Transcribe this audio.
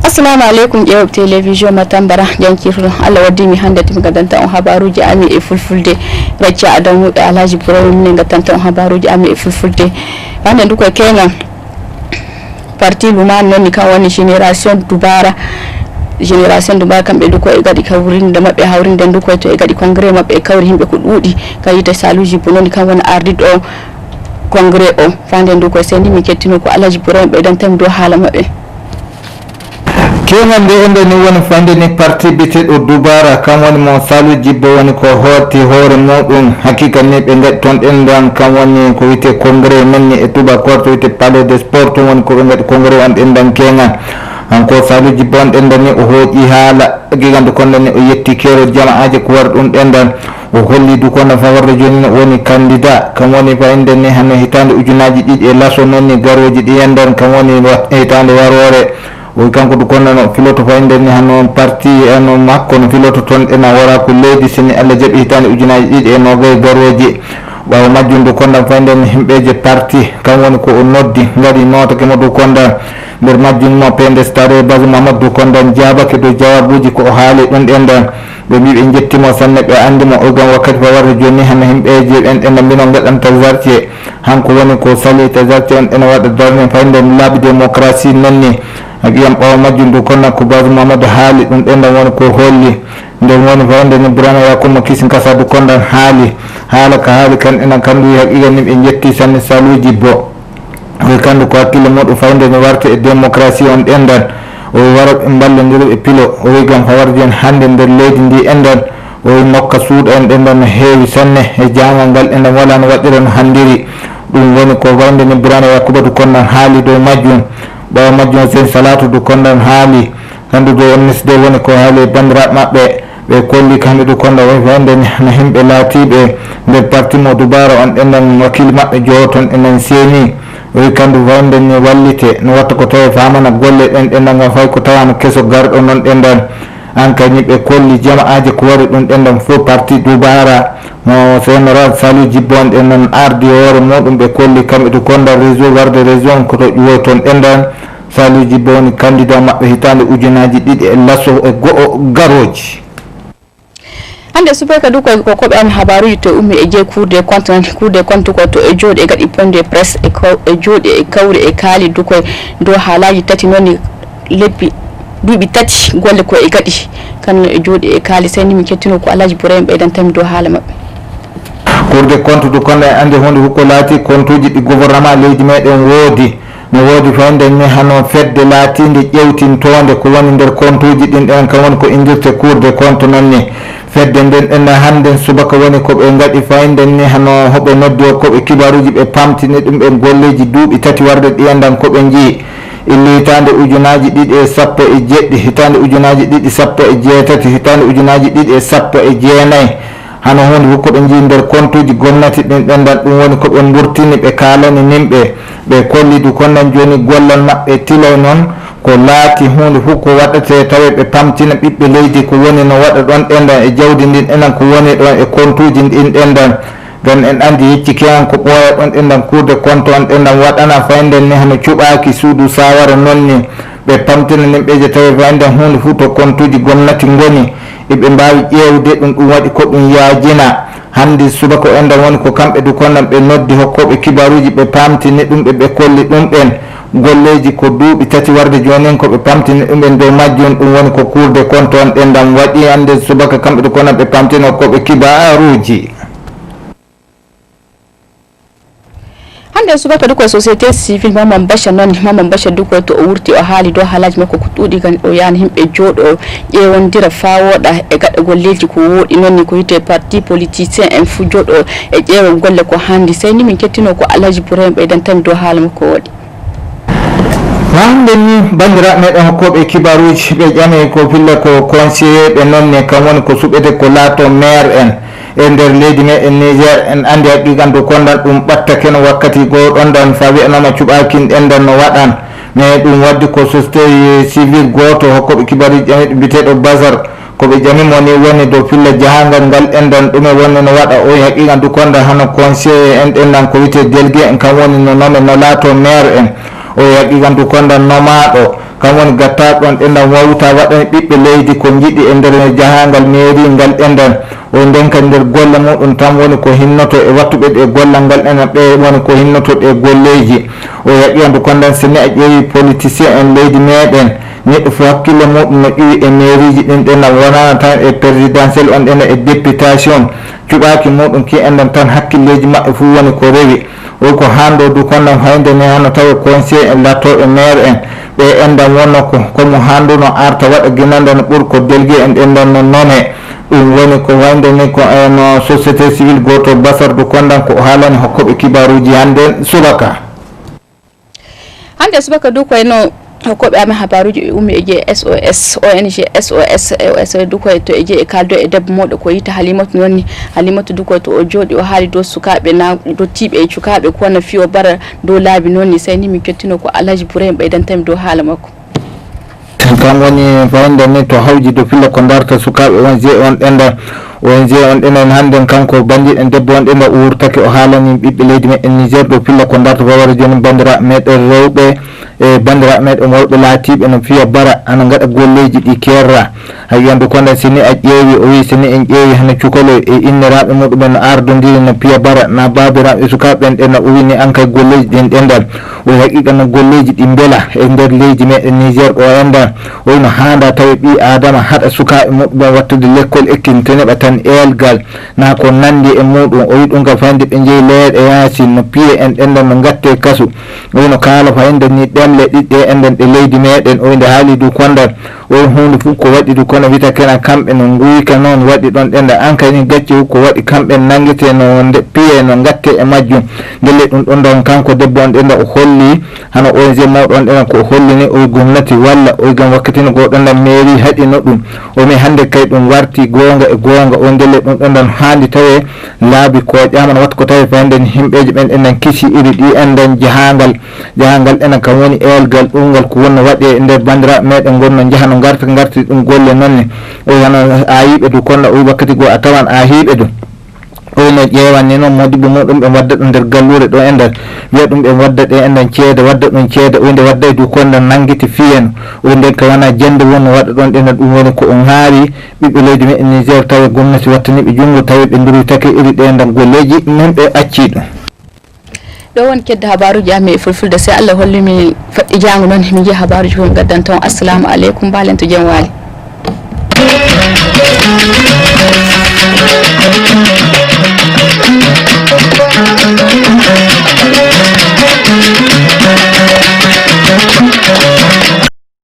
Assalamu alaikum ƴew télévision TAMBARA jankirɗo Allah waddi mi hande tim gadanta on habaruji ami e fulfulde racca adamu e alhaji Ibrahim min gadanta on habaruji ami e fulfulde hande nduko kenga parti luman nonni kan woni génération dubara kamɓe nduko e gadi kawrinde mabɓe hawrinde nduko to e gadi congrès mabɓe e kawri himɓe ko ɗuuɗi kayita saluji bo nonni kan woni ardiɗo o congrès o fande nduko sendi mi kettino ko alhaji Ibrahim ɓeydantami dow haala mabɓe. kenan de ende ni woni fande ni parti biteɗo dubara kam woni mo Salou Djibbo woni ko hooti hoore muɗum hakika ni ɓe gaɗi toon ɗendan kam woni ko wiyete congrès nanni e tubakor to wiyete palais des sports toon woni ko ɓe gaɗi congrès on ɗendan kenan hanko Salou Djibbo on ɗendan ni o hooƴi haala gigande konno ni o yetti kero jama'aji ko wari ɗum ɗendan o holli du kono fawarde joni woni candidat kam woni fayinde ni hano hitande ujunaji ɗiɗi e laso noon ni garoji ɗi yendan kam woni hitande warore o kanko du kono no filoto fayinde ni hano parti eno makko no filoto toon ena wara ko leydi sini Allah jaɓi hitande ujunaji ɗiɗi e nogaye garoji ɓawa majjum du kondan fayinde ni himɓeje parti kam woni ko o noddi gadi notake mo du kondan nder majjum mo pende stare base mamadou kondan jabake dow jawabuji ko o haali ɗum ɗendan ɓe mbi ɓe jettimo sanne ɓe andimo o gam wakkati fawarde joni hano himɓeje ɓen ɗendan mbino gaɗanta zartie hanko woni ko salita zartie on ena waɗa darne fayinde laabi démocratie nonni haƙiyam ɓawa majjum du konna ko base mamadou haali ɗum ɗendan woni ko holli nden woni fayinde ni Burama Yakuba kisin kasa du kondan haali haala ka haali kan enen kandu haqiqa ni ɓe jetti sanne Salou Djibbo o kandu ko hakkille muɗum fayinde ni warte e démocratie on ɗendan o wara ɓe ballodiri e pilo o wi gam fawarde en hande nder leydi ndi endan o nokka suuɗa en ɗendan no heewi sanne e jangal ngal endan wala no waɗira no handiri ɗum woni ko fayinde ni Burama Yakuba du kondan haali dow majjum ɓawa majjum sen Salatu du kondan haali kandu dow onnisde woni ko haali bandiraɓe maɓɓe ɓe kolli kamɓe du konda woni fayinde no himɓe laatiɓe nder parti mo dubara on ɗendan wakil maɓɓe jowoton enen seeni o wi kandu fayinde ni wallite no watta ko tawi famana golle ɗen ɗendan gam fay ko tawano keso garɗo noon ɗendan an kani ɓe kolli jama'aji ko wari ɗum ɗendan fof parti dubara no général Salou Djibbo on ɗendan ardi hoore muɗum ɓe kolli kamɓe du konda réseau warde région koto ƴuwoy toon ɗendan Salou Djibbo woni candidat maɓɓe hitande ujunaji ɗiɗi e lasso e go'o garoji. hande subaka du ko koɓe am habaruji to ummi e jeey cour des comptes ko to e jooɗi e gaɗi point de presse e jooɗi e kawri e kaali du koye dow haalaji tati noon lebbi duuɓi tati golle ko e gaɗi kamno e jooɗi e kaali seni mi kettino ko alhaji Ibrahim ɓeydantami dow haala maɓɓe. cour des comptes du konda e ande hunde hukko laati compte uji ɗi gouvernement leydi meɗen woodi no woodi fayinde ni hano fedde laatinde ƴewtintode ko woni nder compte uji ɗin ɗen kam woni ko indirte cour des comptes noon ni fedde nden ɗenna hande subaka woni koɓe gaɗi fayinde ni hano hoɓe noddi o koɓe kibaruji ɓe pamtini ɗum ɓe golleji duuɓi tati warde ɗiyandan koɓe jii illi hitande ujunaji ɗiɗi e sappo e jeɗɗi hitande ujunaji ɗiɗi sappo e jeetati hitande ujunaji ɗiɗi e sappo e jeenayyi hano hunde fof koɓe jii nder compte uji gomnati ɗin ɗendan ɗum woni koɓe gurtini ɓe kalani nimɓe ɓe kolli du konnan joni gollal maɓɓe tilay noon ko laati hunde fof ko waɗate tawe ɓe pamtina ɓiɓɓe leydi ko woni no waɗa ɗon ɗendan e jawdi ndin enen ko woni ɗon e compte uji ɗin ɗendan gan en andi yecci kean ko ɓooya ɗon ɗendan cour des comptes on ɗendan waɗana fayinden ni hano cuɓaki suudu sawara noon ni ɓe pamtina nimɓeje tawi fayinden hunde fof to compte uji gomnati goni eɓe mbawi ƴewde ɗum waɗi ko ɗum yaajina hande subaka endan woni ko kamɓe du konnan ɓe noddi hokkoɓe kibaruji ɓe pamtini ɗum ɓe kolli ɗum ɓen golleji ko duuɓi tati warde joni ko ɓe pamtini ɗumen dow majjum ɗum woni ko cour des comptes on ɗendan waɗi hande subaka kamɓe du konnan ɓe pamtini hokkoɓe kibaruji. hande subaka du ko société civile Maman Bachar noon Maman Bachar du ko to o wurti o haali dow haalaji makko ko ɗuuɗi gan o yaani himɓe jooɗo ƴewondira fa woɗa e gaɗa golleji ko wooɗi noon ni ko wiyete parti politicien en fu jooɗo e ƴeewo golle ko handi sey ni min kettino ko alhaji Ibrahim ɓeydantami dow haala makko waɗi. hande ni bandira meɗen hokkoɓe kibaruji ɓe ƴami ko filla ko conseiller ɓe nonne kam woni ko suɓete ko laato maire en e nder leydi meɗen Niger en andi haqiqan do kondan ɗum ɓattake no wakkati goo ɗon dan fa wiyanoma cuɓakin ɗendan no waɗan mais ɗum waddi ko société civile goto hokkoɓe kibaruji ƴamiɗo mbiteɗo Bazar koɓe ƴamimo ni woni dow filla jahangal ngal ɗendan ɗume wonni no waɗa o haqiqan du kondan hano conseiller en ɗendan ko wiyete délégué en kam woni no nomen no laato maire en o haqiqan du kondan nomaɗo kam woni gatta ɗon ɗendan wawta waɗani ɓiɓɓe leydi ko jiɗi e nder jahangal mairie ngal ɗendan o ndenka nder golle muɗum tan woni ko hinnoto e wattuɓe ɗe gollal ngal ɗendan ɓe woni ko hinnoto ɗe golleji o haqiqan du kondan seni a ƴeewi politicien en leydi meɗen neɗɗo fo hakkille muɗum no ƴiwi e mairie ji ɗin ɗendan wonana tan e présidentiel on ɗendan e députation cuɓaki muɗum ki enɗan tan hakkilleji maɓɓe fu woni ko rewi o ko hando du kondan hayde ni hano tawi conseil en lattoɓe maire en ɓe enɗan wonno ko komo hando no arta waɗa guinande no ɓuuri ko délégué en ɗenɗan no nome ɗum woni ko wayde ni ko no société civile goto Basar du kondan ko haalani hokkoɓe kibaruji hande subaka du koyno hokkoɓe amen habaruji ummi e je SOS ONG SOS dukoy to e je e kaldo e debbo moɗo ko yita Halimatu nonni Halimatu dukoy to o jooɗi o haali dow sukaɓe na dottiɓe e cukaɓe kono fiyo bara dow laabi nonni sayni min kettino ko Alhaji Bourahim ɓeydantami dow haala makko kam woni fayinde ni to hawji do filla ko darta sukaɓe ONG on ɗendan ONG on ɗenen hande kanko bandiɗen debbo on ɗendan o wurtake o haalani ɓiɓɓe leydi meɗen Niger do filla ko darta wawara joni bandira meɗen rewɓe e bandira meɗen worɓe laatiɓe no fiya bara ana gaɗa golleji ɗi kerra hayyande konda sini a ƴeewi o wi sini en ƴeewi hano cukolo e inniraɓe muɗumen no ardodiri no piya bara na babiraɓe sukaɓe en ɗenna o wini an kay golleji ɗin ɗendan o haqiqa no golleji ɗi beela e nder leydi meɗen Niger o endan oyno handa tawi ɓi adama haɗa sukaɓe muɗumen wattude l'école ekkinte neɓa tan elgal na ko nandi e muɗum o wi ɗum ka fayde ɓe jeeyi leeɗe yaasi no piye en ɗendan no gatte kasu oyno kaala fayde ni ɗemle ɗiɗɗe enɗen ɗe leydi meɗen oyde haali du kondan oy hunde fof ko waɗi du kono wita kena kamɓe no guyka noon waɗi ɗon ɗenɗa an kayni gacci ko waɗi kamɓe nanguete no piye no gatte e majjum ndelle ɗum ɗon ɗon kanko debbo on ɗenɗa o holli hano ONG mawɗo on ɗenɗa ko hollini oy gomnati walla oy gam wakkatino go ɗonɗan mairie haɗino ɗum omi hande kay ɗum warti gonga e gonga o ndelle ɗum ɗonɗan handi tawe laabi ko ƴamana watta ko tawi fayden himɓeji ɓen ɗenɗan kisi iri ɗi enɗen jahangal ɗenɗan kam woni elgal ɗumgal ko wonno waɗe e nder bandiraɓe meɗen gonno jahano garti ɗum golle nonne o hano ayiɓe du konno o wakkati go a tawan ahiɓe du oyno ƴewanni noon modiɓe muɗum ɓe wadda ɗum nder gallure ɗo enɗan wiya ɗum ɓe wadda ɗe enɗan ceede wadda ɗum ceede oyde wadda e du konɗan nanguiti fiyen oy nden ka wona jende wonno waɗa ɗon ɗenɗan ɗum woni ko on haari ɓiɓɓe leydi meɗen Niger tawi gomnati wattaniɓe junngo tawi ɓe duruytake iri ɗe enɗan golleji min ɓe acci ɗum ɗo woni kedde habaruji amen e fulfulde se Allah hollimi faɗɗi jango noon mi jeeyi habaruji ko gaddan toon assalamu aleykum mbalen to jam waali